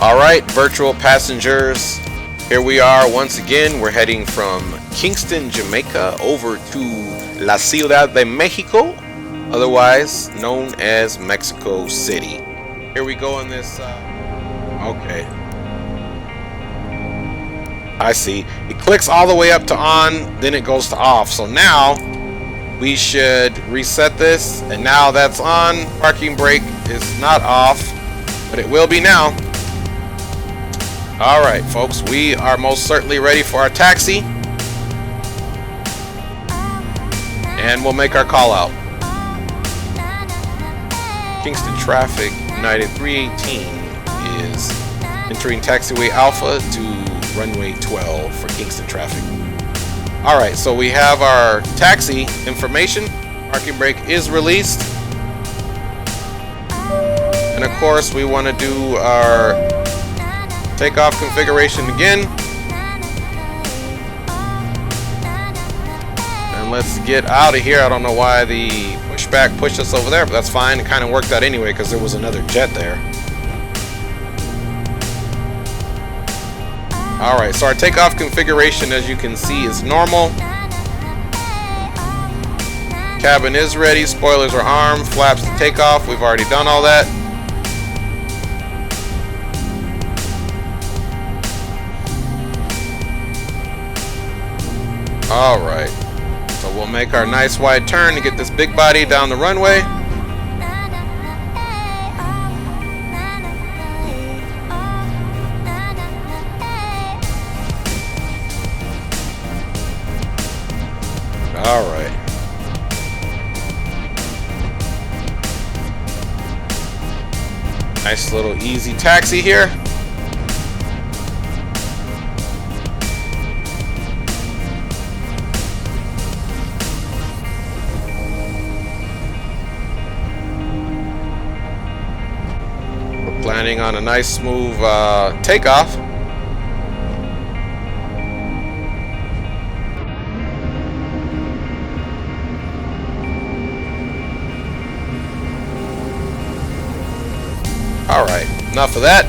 Alright, virtual passengers, here we are once again. We're heading from Kingston, Jamaica over to La Ciudad de Mexico, otherwise known as Mexico City. Here we go in this, okay. I see. It clicks all the way up to on, then it goes to off. So now we should reset this, and now that's on. Parking brake is not off, but it will be now. Alright folks, we are most certainly ready for our taxi, and we'll make our call out. Kingston traffic, United 318 is entering taxiway Alpha to runway 12 for Kingston traffic. Alright, so we have our taxi information. Parking brake is released. And of course we want to do our takeoff configuration again. And let's get out of here. I don't know why the pushback pushed us over there, but that's fine. It kind of worked out anyway because there was another jet there. Alright, so our takeoff configuration, as you can see, is normal. Cabin is ready, spoilers are armed, flaps to takeoff. We've already done all that. Alright, so we'll make our nice wide turn to get this big body down the runway. Alright. Nice little easy taxi here. Planning on a nice smooth takeoff. Alright, enough of that.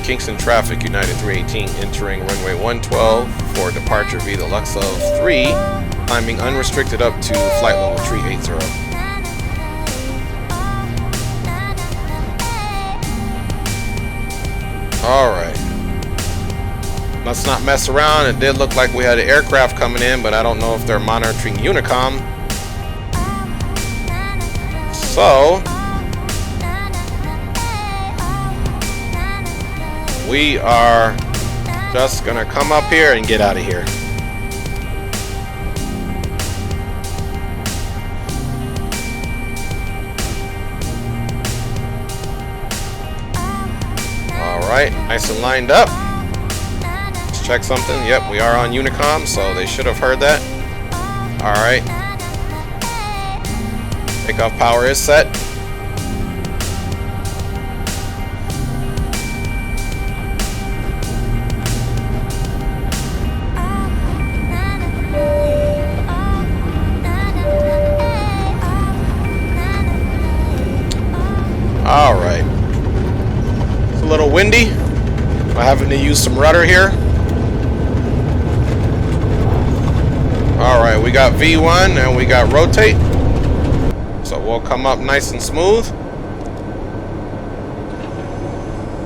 Kingston traffic, United 318 entering runway 112 for departure via the Luxor 3. Climbing unrestricted up to flight level 380. Alright. Let's not mess around. It did look like we had an aircraft coming in, but I don't know if they're monitoring Unicom. So we are just gonna come up here and get out of here. Alright, nice and lined up. Let's check something. Yep, we are on Unicom, so they should have heard that. Alright. Takeoff power is set. Alright. It's a little windy. I'm having to use some rudder here. Alright, we got V1 and we got rotate. So we'll come up nice and smooth.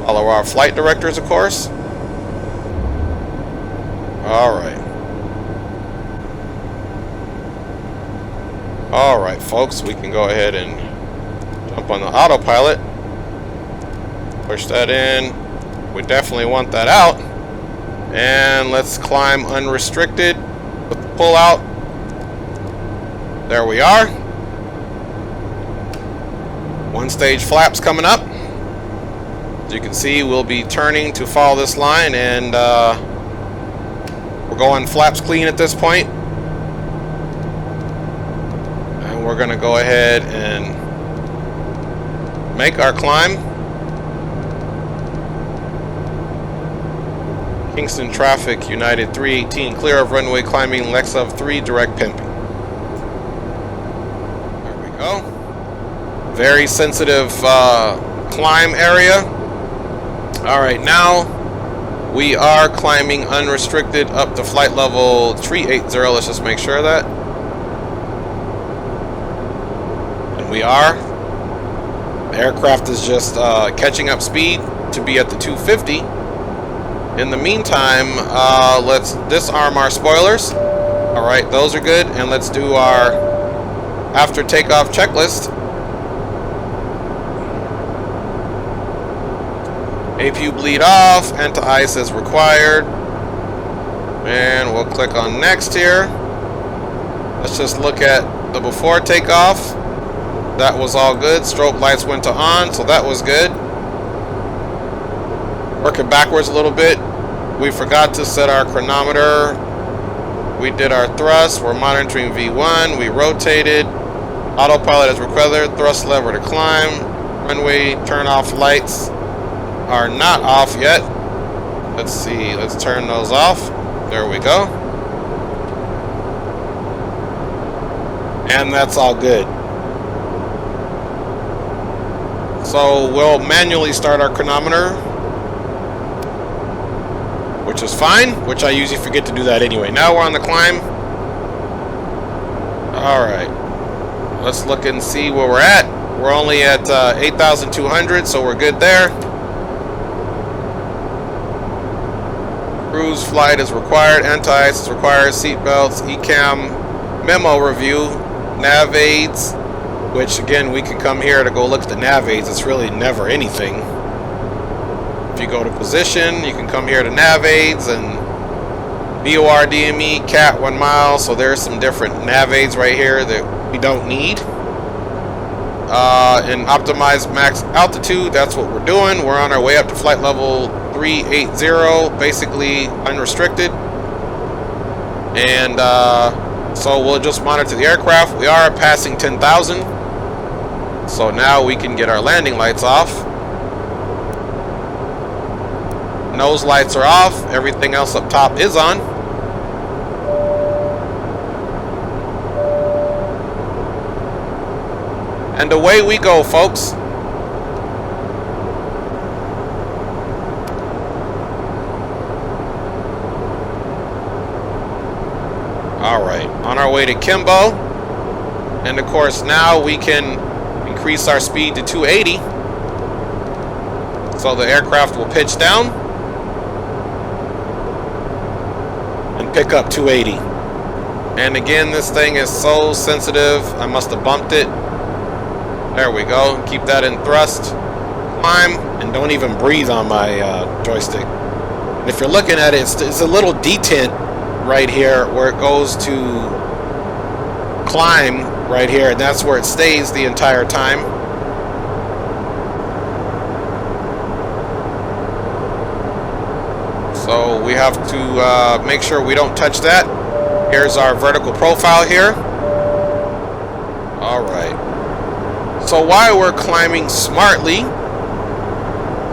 Follow our flight directors, of course. Alright. Alright, folks, we can go ahead and jump on the autopilot. Push that in. We definitely want that out. And let's climb unrestricted with the pull out. There we are. One stage flaps coming up. As you can see, we'll be turning to follow this line, and we're going flaps clean at this point. And we're going to go ahead and make our climb. Kingston traffic, United 318, clear of runway, climbing Luxor 3, direct pimping. There we go. Very sensitive climb area. Alright, now we are climbing unrestricted up to flight level 380. Let's just make sure of that. And we are. The aircraft is just catching up speed to be at the 250. In the meantime, let's disarm our spoilers. Alright, those are good. And let's do our after takeoff checklist. APU bleed off, anti-ice is required. And we'll click on next here. Let's just look at the before takeoff. That was all good. Strobe lights went to on, so that was good. Working backwards a little bit. We forgot to set our chronometer. We did our thrust. We're monitoring V1. We rotated. Autopilot is required. Thrust lever to climb. Runway turn off lights are not off yet. Let's see. Let's turn those off. There we go. And that's all good. So we'll manually start our chronometer, which is fine, which I usually forget to do that anyway. Now we're on the climb. Alright. Let's look and see where we're at. We're only at 8,200, so we're good there. Cruise flight is required. Anti-ice is required. Seatbelts. ECAM. Memo review. Nav aids. Which, again, we can come here to go look at the nav aids. It's really never anything. If you go to position, you can come here to nav aids and BOR DME, CAT 1 mile. So there's some different nav aids right here that we don't need. And optimize max altitude, that's what we're doing. We're on our way up to flight level 380, basically unrestricted. And so we'll just monitor the aircraft. We are passing 10,000. So now we can get our landing lights off. Nose lights are off. Everything else up top is on. And away we go, folks. Alright, on our way to Kimbo. And of course now we can increase our speed to 280. So the aircraft will pitch down and pick up 280. And again, this thing is so sensitive. I must have bumped it. There we go. Keep that in thrust. Climb. And don't even breathe on my joystick. And if you're looking at it, it's a little detent right here where it goes to climb right here. And that's where it stays the entire time. So we have to make sure we don't touch that. Here's our vertical profile here. Alright. So while we're climbing smartly,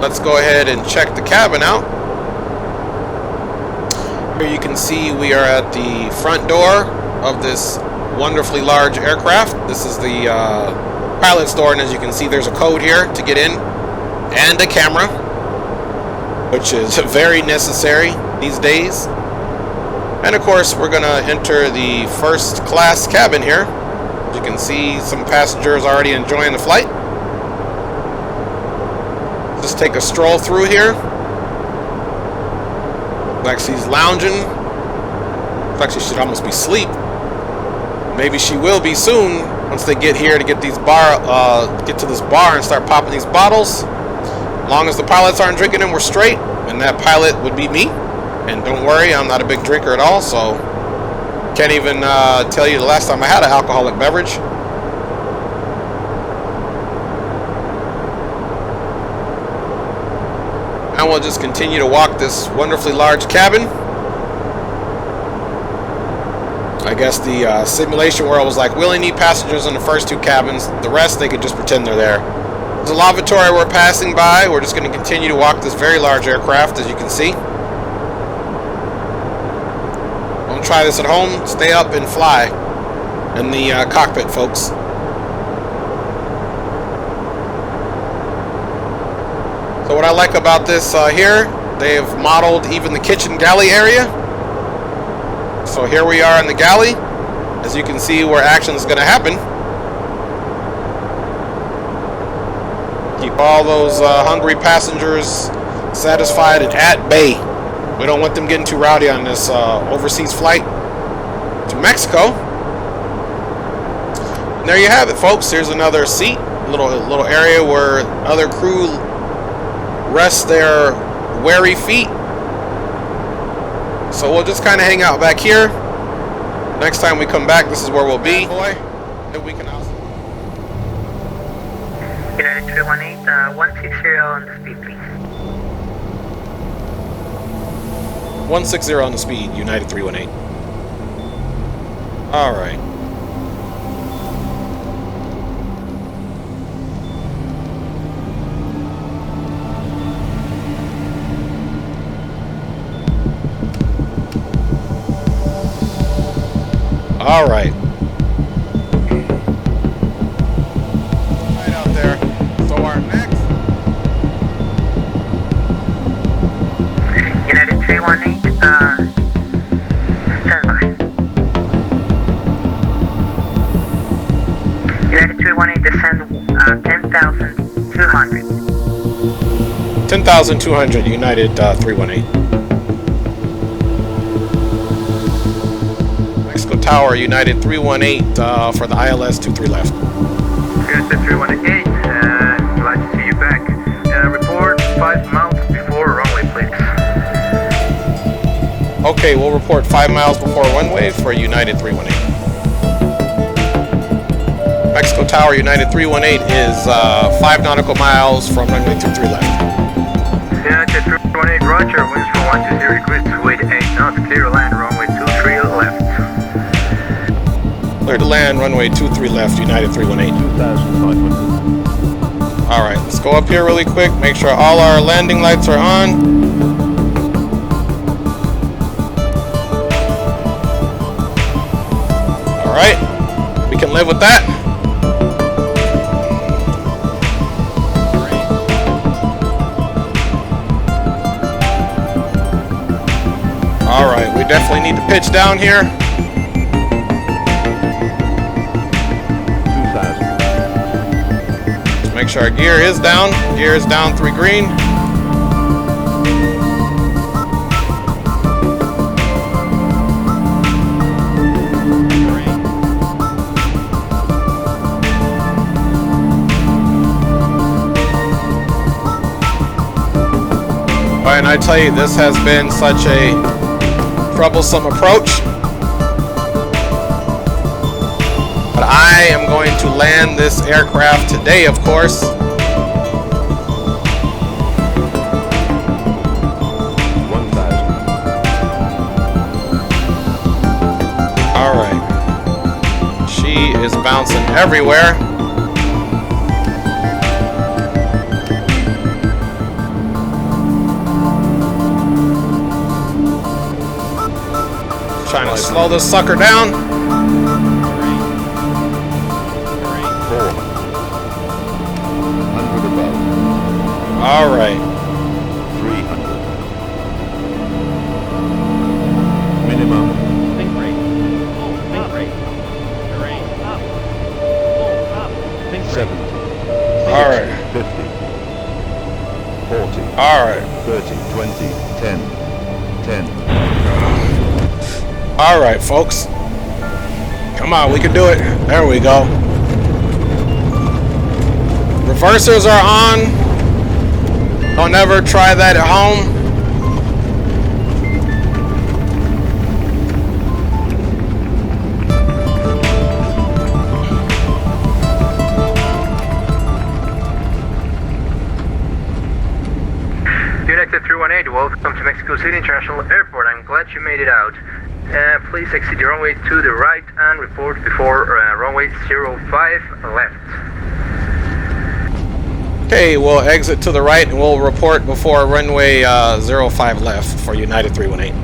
let's go ahead and check the cabin out. Here you can see we are at the front door of this wonderfully large aircraft. This is the pilot's door, and as you can see there's a code here to get in, and a camera, which is very necessary these days. And of course we're gonna enter the first class cabin here. As you can see, some passengers already enjoying the flight. Just take a stroll through here. Like she's lounging. Like she should almost be asleep. Maybe she will be soon once they get here to get these get to this bar and start popping these bottles. As long as the pilots aren't drinking them, we're straight. And that pilot would be me. And don't worry, I'm not a big drinker at all, so can't even tell you the last time I had an alcoholic beverage. And we'll just continue to walk this wonderfully large cabin. I guess the simulation world was like, we only need passengers in the first two cabins. The rest, they could just pretend they're there. There's a lavatory we're passing by. We're just going to continue to walk this very large aircraft, as you can see. Don't try this at home. Stay up and fly in the cockpit, folks. So what I like about this here, they've modeled even the kitchen galley area. So here we are in the galley, as you can see where action is going to happen. Keep all those hungry passengers satisfied and at bay. We don't want them getting too rowdy on this overseas flight to Mexico. And there you have it, folks. Here's another seat, little area where other crew rest their weary feet. So we'll just kind of hang out back here. Next time we come back, this is where we'll be. Boy, then we can also. United 318, 160 on the speed, please. 160 on the speed, United 318. All right. All right. Right out there. So our next. United 318, stand by. United 318, descend 10,200. 10,200, United 318. Tower, United 318 for the ILS 23 left. United 318, glad to see you back. Report 5 miles before runway, please. Okay, we'll report 5 miles before runway for United 318. Mexico Tower, United 318 is 5 nautical miles from runway 23 left. United 318, roger, winds from 120 degrees to 88 knots, clear land, runway 23 left. Clear to land, runway 23 left, United 318. 2,500. Alright, let's go up here really quick, make sure all our landing lights are on. Alright, we can live with that. Alright, we definitely need to pitch down here. Make sure our gear is down. Gear is down 3 green. And I tell you, this has been such a troublesome approach. But I am going to land this aircraft today, of course. Alright. She is bouncing everywhere. Trying to slow this sucker down. 400 above. All right. 300. Minimum. Think rate. Think rate. Terrain. Up. Full up. Think rate. 70. All right. 50. 40. All right. 30. 20. 10. 10. All right, folks. Come on, we can do it. There we go. Reversers are on. Don't ever try that at home. United 318, welcome to Mexico City International Airport. I'm glad you made it out. Please exit the runway to the right and report before runway 05 left. Okay, we'll exit to the right and we'll report before runway 05 left for United 318.